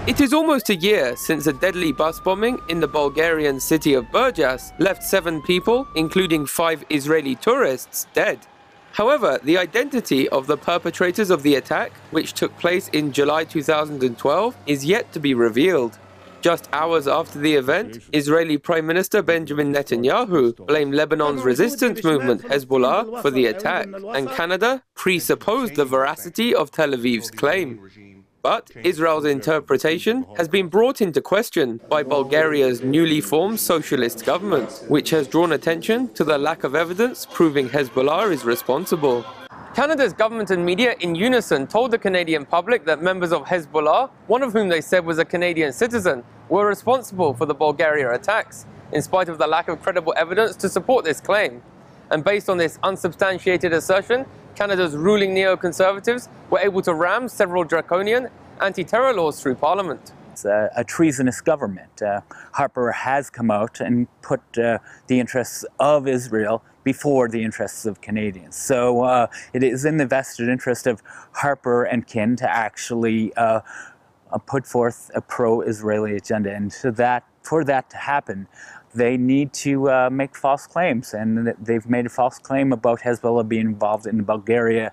It is almost a year since a deadly bus bombing in the Bulgarian city of Burgas left 7 people, including 5 Israeli tourists, dead. However, the identity of the perpetrators of the attack, which took place in July 2012, is yet to be revealed. Just hours after the event, Israeli Prime Minister Benjamin Netanyahu blamed Lebanon's resistance movement Hezbollah for the attack, and Canada presupposed the veracity of Tel Aviv's claim. But Israel's interpretation has been brought into question by Bulgaria's newly formed socialist government, which has drawn attention to the lack of evidence proving Hezbollah is responsible. Canada's government and media in unison told the Canadian public that members of Hezbollah, one of whom they said was a Canadian citizen, were responsible for the Bulgaria attacks, in spite of the lack of credible evidence to support this claim. And based on this unsubstantiated assertion, Canada's ruling neoconservatives were able to ram several draconian anti-terror laws through Parliament. It's a treasonous government. Harper has come out and put the interests of Israel before the interests of Canadians. So it is in the vested interest of Harper and kin to actually put forth a pro-Israeli agenda. And for that to happen, they need to make false claims, and they've made a false claim about Hezbollah being involved in the Bulgaria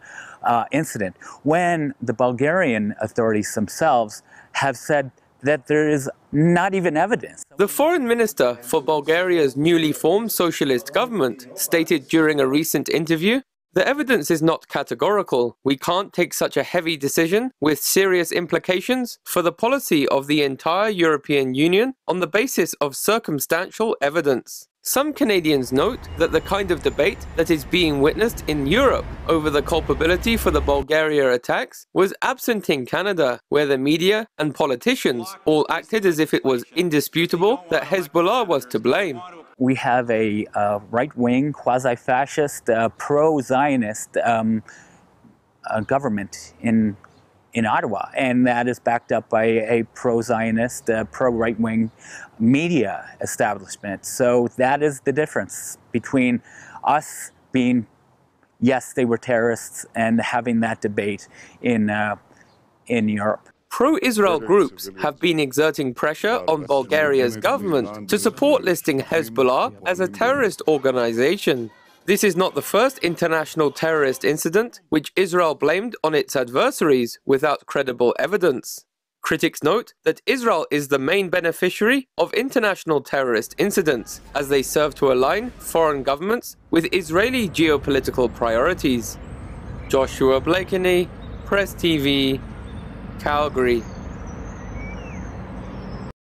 incident, when the Bulgarian authorities themselves have said that there is not even evidence. The foreign minister for Bulgaria's newly formed socialist government stated during a recent interview, "The evidence is not categorical. We can't take such a heavy decision with serious implications for the policy of the entire European Union on the basis of circumstantial evidence." Some Canadians note that the kind of debate that is being witnessed in Europe over the culpability for the Bulgaria attacks was absent in Canada, where the media and politicians all acted as if it was indisputable that Hezbollah was to blame. We have a right-wing, quasi-fascist, pro-Zionist government in Ottawa, and that is backed up by a pro-Zionist, pro-right-wing media establishment. So that is the difference between us being, yes, they were terrorists, and having that debate in Europe. Pro-Israel groups have been exerting pressure on Bulgaria's government to support listing Hezbollah as a terrorist organization. This is not the first international terrorist incident which Israel blamed on its adversaries without credible evidence. Critics note that Israel is the main beneficiary of international terrorist incidents, as they serve to align foreign governments with Israeli geopolitical priorities. Joshua Blakeney, Press TV, Calgary.